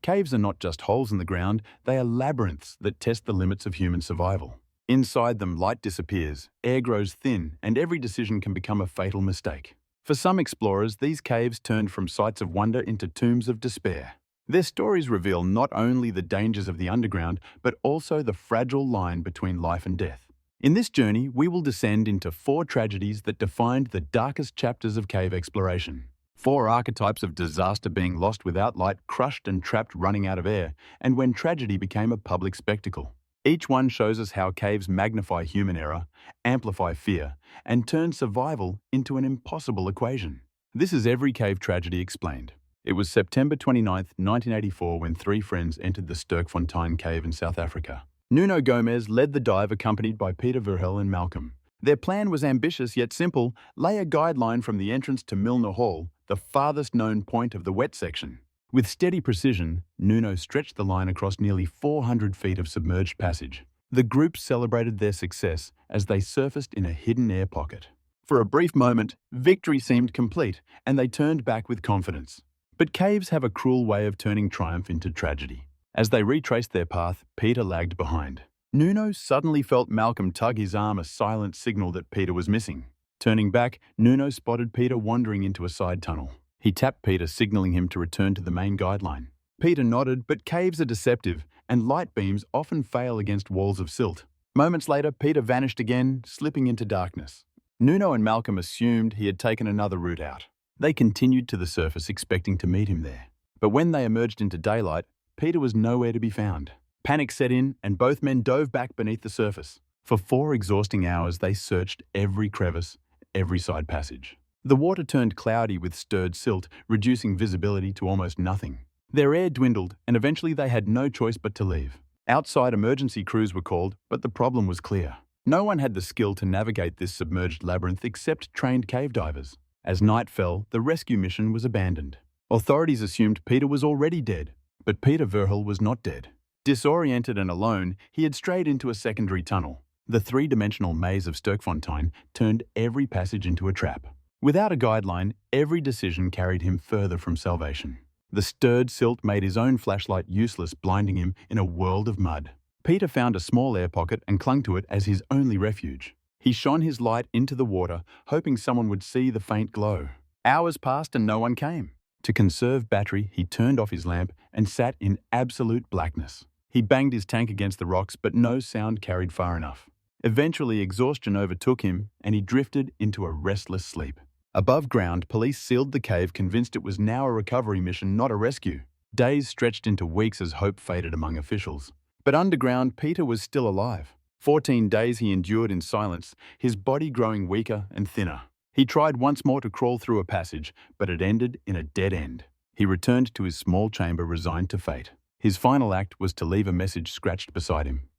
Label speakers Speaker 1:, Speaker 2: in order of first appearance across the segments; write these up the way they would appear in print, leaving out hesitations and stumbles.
Speaker 1: Caves are not just holes in the ground, they are labyrinths that test the limits of human survival. Inside them, light disappears, air grows thin, and every decision can become a fatal mistake. For some explorers, these caves turned from sites of wonder into tombs of despair. Their stories reveal not only the dangers of the underground, but also the fragile line between life and death. In this journey, we will descend into 4 tragedies that defined the darkest chapters of cave exploration. 4 archetypes of disaster: being lost without light, crushed and trapped running out of air, and when tragedy became a public spectacle. Each one shows us how caves magnify human error, amplify fear, and turn survival into an impossible equation. This is every cave tragedy explained. It was September 29, 1984, when 3 friends entered the Sturkfontine cave in South Africa. Nuno Gomes led the dive, accompanied by Peter Verhel and Malcolm. Their plan was ambitious yet simple: lay a guideline from the entrance to Milner Hall, the farthest known point of the wet section. With steady precision, Nuno stretched the line across nearly 400 feet of submerged passage. The group celebrated their success as they surfaced in a hidden air pocket. For a brief moment, victory seemed complete, and they turned back with confidence. But caves have a cruel way of turning triumph into tragedy. As they retraced their path, Peter lagged behind. Nuno suddenly felt Malcolm tug his arm, a silent signal that Peter was missing. Turning back, Nuno spotted Peter wandering into a side tunnel. He tapped Peter, signaling him to return to the main guideline. Peter nodded, but caves are deceptive, and light beams often fail against walls of silt. Moments later, Peter vanished again, slipping into darkness. Nuno and Malcolm assumed he had taken another route out. They continued to the surface, expecting to meet him there. But when they emerged into daylight, Peter was nowhere to be found. Panic set in, and both men dove back beneath the surface. For 4 exhausting hours, they searched every crevice, every side passage. The water turned cloudy with stirred silt, reducing visibility to almost nothing. Their air dwindled, and eventually they had no choice but to leave. Outside, emergency crews were called, but the problem was clear. No one had the skill to navigate this submerged labyrinth except trained cave divers. As night fell, the rescue mission was abandoned. Authorities assumed Peter was already dead, but Peter Verhel was not dead. Disoriented and alone, he had strayed into a secondary tunnel. The 3-dimensional maze of Sturkfontine turned every passage into a trap. Without a guideline, every decision carried him further from salvation. The stirred silt made his own flashlight useless, blinding him in a world of mud. Peter found a small air pocket and clung to it as his only refuge. He shone his light into the water, hoping someone would see the faint glow. Hours passed and no one came. To conserve battery, he turned off his lamp and sat in absolute blackness. He banged his tank against the rocks, but no sound carried far enough. Eventually, exhaustion overtook him, and he drifted into a restless sleep. Above ground, police sealed the cave, convinced it was now a recovery mission, not a rescue. Days stretched into weeks as hope faded among officials. But underground, Peter was still alive. 14 days he endured in silence, his body growing weaker and thinner. He tried once more to crawl through a passage, but it ended in a dead end. He returned to his small chamber, resigned to fate. His final act was to leave a message scratched beside him.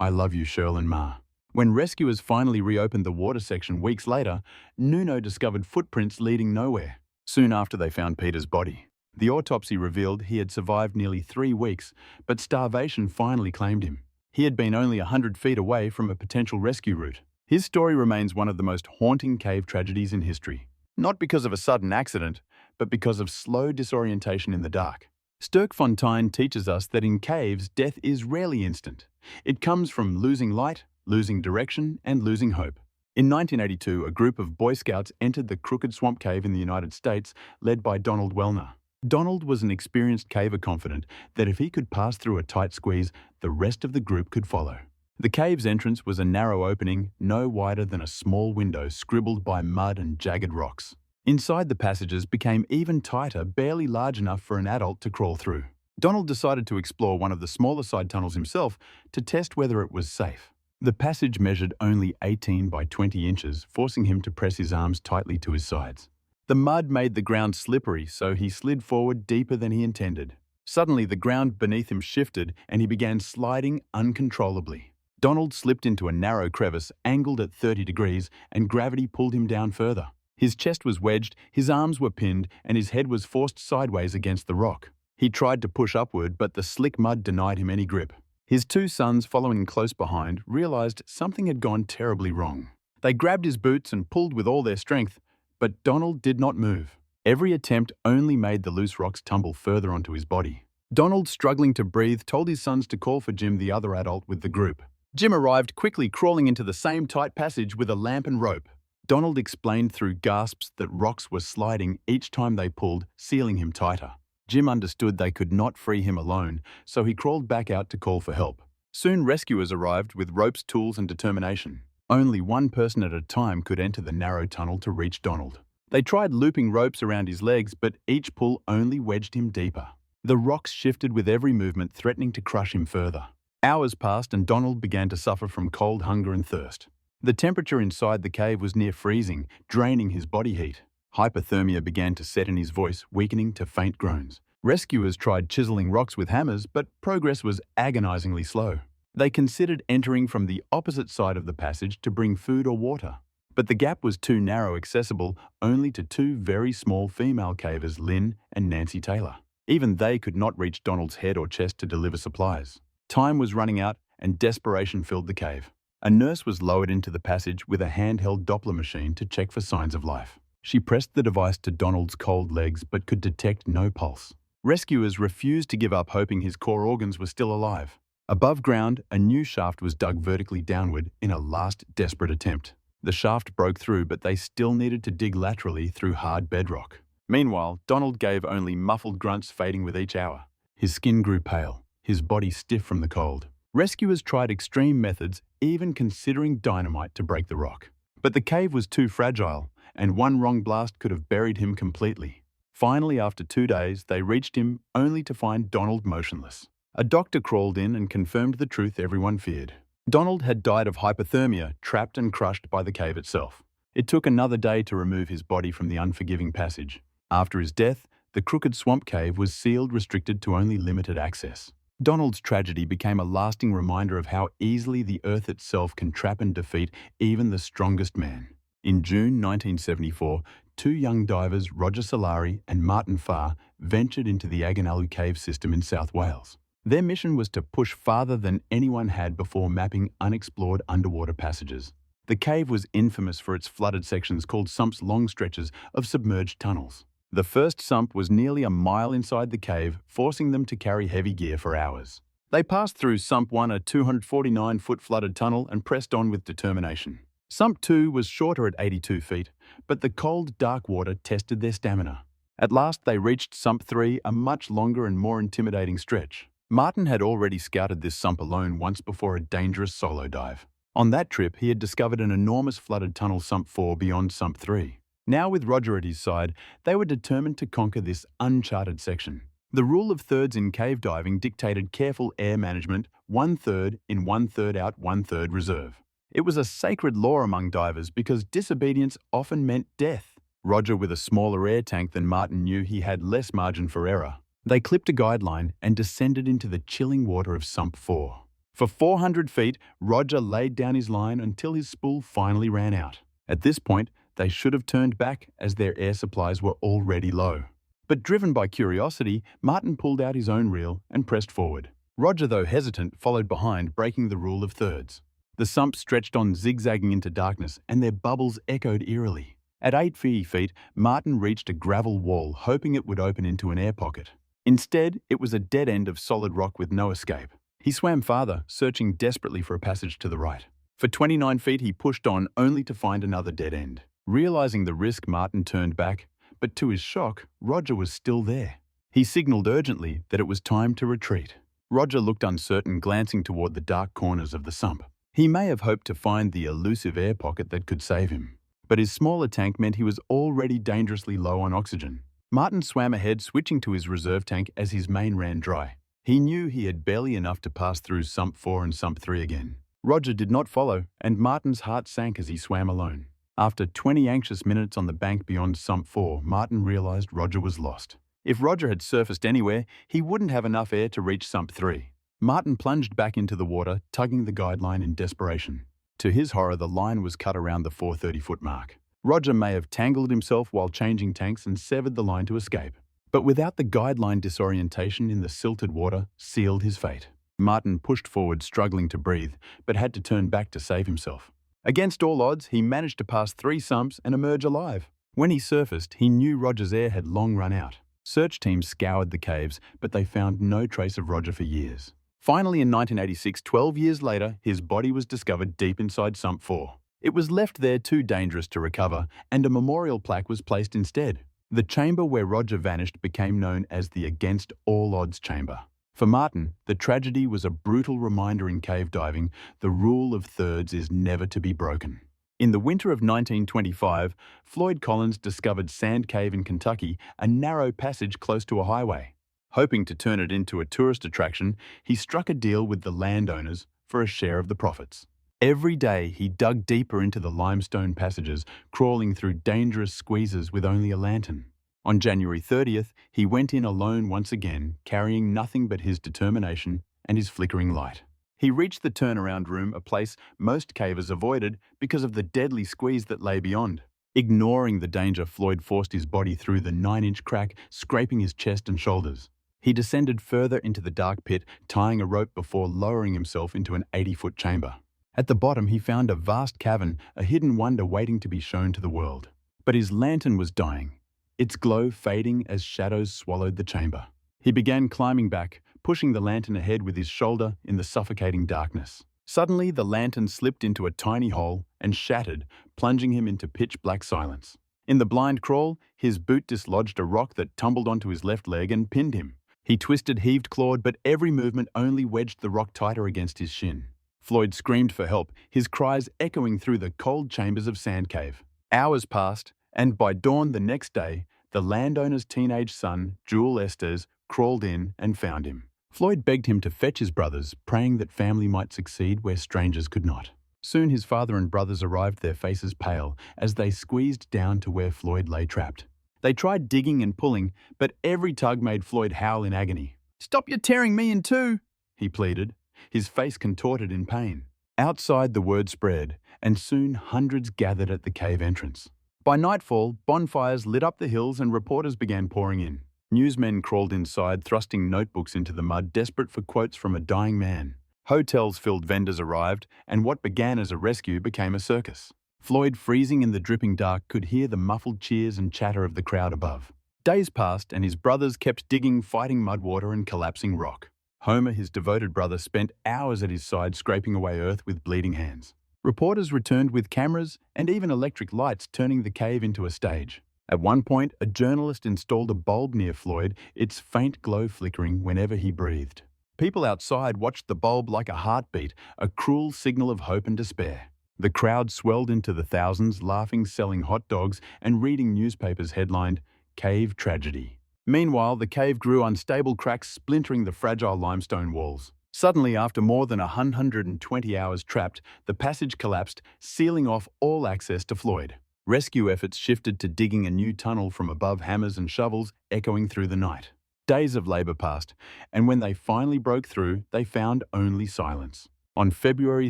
Speaker 1: "I love you, Shirl and Ma." When rescuers finally reopened the water section weeks later, Nuno discovered footprints leading nowhere. Soon after, they found Peter's body. The autopsy revealed he had survived nearly 3 weeks, but starvation finally claimed him. He had been only 100 feet away from a potential rescue route. His story remains one of the most haunting cave tragedies in history. Not because of a sudden accident, but because of slow disorientation in the dark. Sturkfontine teaches us that in caves, death is rarely instant. It comes from losing light, losing direction, and losing hope. In 1982, a group of Boy Scouts entered the Crooked Swamp Cave in the United States, led by Donald Welner. Donald was an experienced caver, confident that if he could pass through a tight squeeze, the rest of the group could follow. The cave's entrance was a narrow opening, no wider than a small window scribbled by mud and jagged rocks. Inside, the passages became even tighter, barely large enough for an adult to crawl through. Donald decided to explore one of the smaller side tunnels himself to test whether it was safe. The passage measured only 18 by 20 inches, forcing him to press his arms tightly to his sides. The mud made the ground slippery, so he slid forward deeper than he intended. Suddenly, the ground beneath him shifted, and he began sliding uncontrollably. Donald slipped into a narrow crevice, angled at 30 degrees, and gravity pulled him down further. His chest was wedged, his arms were pinned, and his head was forced sideways against the rock. He tried to push upward, but the slick mud denied him any grip. His 2 sons, following close behind, realized something had gone terribly wrong. They grabbed his boots and pulled with all their strength, but Donald did not move. Every attempt only made the loose rocks tumble further onto his body. Donald, struggling to breathe, told his sons to call for Jim, the other adult with the group. Jim arrived, quickly crawling into the same tight passage with a lamp and rope. Donald explained through gasps that rocks were sliding each time they pulled, sealing him tighter. Jim understood they could not free him alone, so he crawled back out to call for help. Soon rescuers arrived with ropes, tools, and determination. Only one person at a time could enter the narrow tunnel to reach Donald. They tried looping ropes around his legs, but each pull only wedged him deeper. The rocks shifted with every movement, threatening to crush him further. Hours passed and Donald began to suffer from cold, hunger, and thirst. The temperature inside the cave was near freezing, draining his body heat. Hypothermia began to set in his voice, weakening to faint groans. Rescuers tried chiseling rocks with hammers, but progress was agonizingly slow. They considered entering from the opposite side of the passage to bring food or water. But the gap was too narrow, accessible only to two very small female cavers, Lynn and Nancy Taylor. Even they could not reach Donald's head or chest to deliver supplies. Time was running out and desperation filled the cave. A nurse was lowered into the passage with a handheld Doppler machine to check for signs of life. She pressed the device to Donald's cold legs but could detect no pulse. Rescuers refused to give up, hoping his core organs were still alive. Above ground, a new shaft was dug vertically downward in a last desperate attempt. The shaft broke through, but they still needed to dig laterally through hard bedrock. Meanwhile, Donald gave only muffled grunts, fading with each hour. His skin grew pale, his body stiff from the cold. Rescuers tried extreme methods, even considering dynamite to break the rock. But the cave was too fragile, and one wrong blast could have buried him completely. Finally, after 2 days, they reached him, only to find Donald motionless. A doctor crawled in and confirmed the truth everyone feared. Donald had died of hypothermia, trapped and crushed by the cave itself. It took another day to remove his body from the unforgiving passage. After his death, the crooked swamp cave was sealed, restricted to only limited access. Donald's tragedy became a lasting reminder of how easily the earth itself can trap and defeat even the strongest man. In June 1974, two young divers, Roger Salari and Martin Farr, ventured into the Agen cave system in South Wales. Their mission was to push farther than anyone had before, mapping unexplored underwater passages. The cave was infamous for its flooded sections, called sumps, long stretches of submerged tunnels. The first sump was nearly a mile inside the cave, forcing them to carry heavy gear for hours. They passed through Sump 1, a 249-foot flooded tunnel, and pressed on with determination. Sump 2 was shorter at 82 feet, but the cold, dark water tested their stamina. At last, they reached Sump 3, a much longer and more intimidating stretch. Martin had already scouted this sump alone once before a dangerous solo dive. On that trip, he had discovered an enormous flooded tunnel, Sump 4, beyond Sump 3. Now, with Roger at his side, they were determined to conquer this uncharted section. The rule of thirds in cave diving dictated careful air management, 1/3 in, 1/3 out, 1/3 reserve. It was a sacred law among divers because disobedience often meant death. Roger, with a smaller air tank than Martin, knew he had less margin for error. They clipped a guideline and descended into the chilling water of Sump 4. For 400 feet, Roger laid down his line until his spool finally ran out. At this point, they should have turned back as their air supplies were already low. But driven by curiosity, Martin pulled out his own reel and pressed forward. Roger, though hesitant, followed behind, breaking the rule of thirds. The sump stretched on, zigzagging into darkness, and their bubbles echoed eerily. At 80 feet, Martin reached a gravel wall, hoping it would open into an air pocket. Instead, it was a dead end of solid rock with no escape. He swam farther, searching desperately for a passage to the right. For 29 feet, he pushed on, only to find another dead end. Realizing the risk, Martin turned back, but to his shock, Roger was still there. He signaled urgently that it was time to retreat. Roger looked uncertain, glancing toward the dark corners of the sump. He may have hoped to find the elusive air pocket that could save him, but his smaller tank meant he was already dangerously low on oxygen. Martin swam ahead, switching to his reserve tank as his main ran dry. He knew he had barely enough to pass through Sump 4 and Sump 3 again. Roger did not follow, and Martin's heart sank as he swam alone. After 20 anxious minutes on the bank beyond Sump 4, Martin realized Roger was lost. If Roger had surfaced anywhere, he wouldn't have enough air to reach Sump 3. Martin plunged back into the water, tugging the guideline in desperation. To his horror, the line was cut around the 430-foot mark. Roger may have tangled himself while changing tanks and severed the line to escape. But without the guideline, disorientation in the silted water sealed his fate. Martin pushed forward, struggling to breathe, but had to turn back to save himself. Against all odds, he managed to pass 3 sumps and emerge alive. When he surfaced, he knew Roger's air had long run out. Search teams scoured the caves, but they found no trace of Roger for years. Finally, in 1986, 12 years later, his body was discovered deep inside Sump 4. It was left there too dangerous to recover, and a memorial plaque was placed instead. The chamber where Roger vanished became known as the Against All Odds Chamber. For Martin, the tragedy was a brutal reminder in cave diving: the rule of thirds is never to be broken. In the winter of 1925, Floyd Collins discovered Sand Cave in Kentucky, a narrow passage close to a highway. Hoping to turn it into a tourist attraction, he struck a deal with the landowners for a share of the profits. Every day, he dug deeper into the limestone passages, crawling through dangerous squeezes with only a lantern. On January 30th, he went in alone once again, carrying nothing but his determination and his flickering light. He reached the turnaround room, a place most cavers avoided because of the deadly squeeze that lay beyond. Ignoring the danger, Floyd forced his body through the 9-inch crack, scraping his chest and shoulders. He descended further into the dark pit, tying a rope before lowering himself into an 80-foot chamber. At the bottom, he found a vast cavern, a hidden wonder waiting to be shown to the world. But his lantern was dying, its glow fading as shadows swallowed the chamber. He began climbing back, pushing the lantern ahead with his shoulder in the suffocating darkness. Suddenly, the lantern slipped into a tiny hole and shattered, plunging him into pitch-black silence. In the blind crawl, his boot dislodged a rock that tumbled onto his left leg and pinned him. He twisted, heaved, clawed, but every movement only wedged the rock tighter against his shin. Floyd screamed for help, his cries echoing through the cold chambers of Sand Cave. Hours passed, and by dawn the next day, the landowner's teenage son, Jewel Estes, crawled in and found him. Floyd begged him to fetch his brothers, praying that family might succeed where strangers could not. Soon his father and brothers arrived, their faces pale, as they squeezed down to where Floyd lay trapped. They tried digging and pulling, but every tug made Floyd howl in agony. "Stop your tearing me in two," he pleaded, his face contorted in pain. Outside, the word spread, and soon hundreds gathered at the cave entrance. By nightfall, bonfires lit up the hills and reporters began pouring in. Newsmen crawled inside, thrusting notebooks into the mud, desperate for quotes from a dying man. Hotels-filled vendors arrived, and what began as a rescue became a circus. Floyd, freezing in the dripping dark, could hear the muffled cheers and chatter of the crowd above. Days passed, and his brothers kept digging, fighting mudwater and collapsing rock. Homer, his devoted brother, spent hours at his side, scraping away earth with bleeding hands. Reporters returned with cameras and even electric lights, turning the cave into a stage. At one point, a journalist installed a bulb near Floyd, its faint glow flickering whenever he breathed. People outside watched the bulb like a heartbeat, a cruel signal of hope and despair. The crowd swelled into the thousands, laughing, selling hot dogs, and reading newspapers headlined, "Cave Tragedy." Meanwhile, the cave grew, unstable cracks splintering the fragile limestone walls. Suddenly, after more than 120 hours trapped, the passage collapsed, sealing off all access to Floyd. Rescue efforts shifted to digging a new tunnel from above, hammers and shovels echoing through the night. Days of labor passed, and when they finally broke through, they found only silence. On February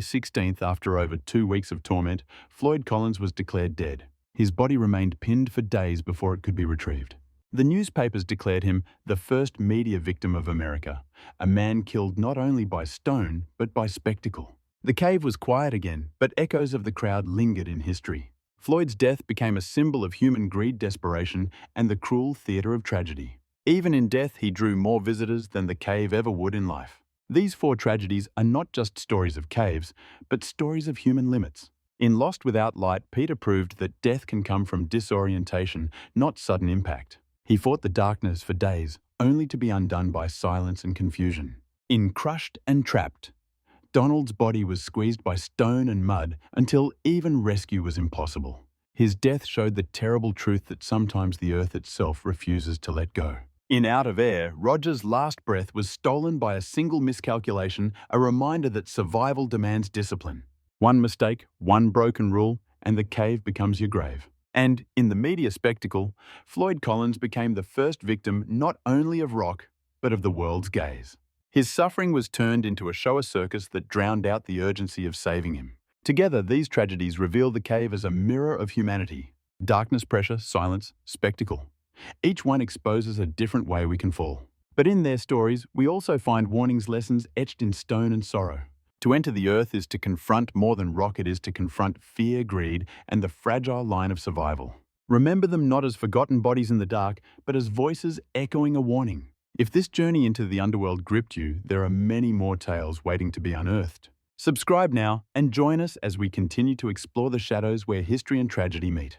Speaker 1: 16th, after over 2 weeks of torment, Floyd Collins was declared dead. His body remained pinned for days before it could be retrieved. The newspapers declared him the first media victim of America, a man killed not only by stone, but by spectacle. The cave was quiet again, but echoes of the crowd lingered in history. Floyd's death became a symbol of human greed, desperation, and the cruel theater of tragedy. Even in death, he drew more visitors than the cave ever would in life. These 4 tragedies are not just stories of caves, but stories of human limits. In Lost Without Light, Peter proved that death can come from disorientation, not sudden impact. He fought the darkness for days, only to be undone by silence and confusion. In Crushed and Trapped, Donald's body was squeezed by stone and mud until even rescue was impossible. His death showed the terrible truth that sometimes the earth itself refuses to let go. In Out of Air, Roger's last breath was stolen by a single miscalculation, a reminder that survival demands discipline. One mistake, one broken rule, and the cave becomes your grave. And in the media spectacle, Floyd Collins became the first victim not only of rock, but of the world's gaze. His suffering was turned into a show circus that drowned out the urgency of saving him. Together, these tragedies reveal the cave as a mirror of humanity. Darkness, pressure, silence, spectacle. Each one exposes a different way we can fall. But in their stories, we also find warnings, lessons etched in stone and sorrow. To enter the earth is to confront more than rock, it is to confront fear, greed, and the fragile line of survival. Remember them not as forgotten bodies in the dark, but as voices echoing a warning. If this journey into the underworld gripped you, there are many more tales waiting to be unearthed. Subscribe now and join us as we continue to explore the shadows where history and tragedy meet.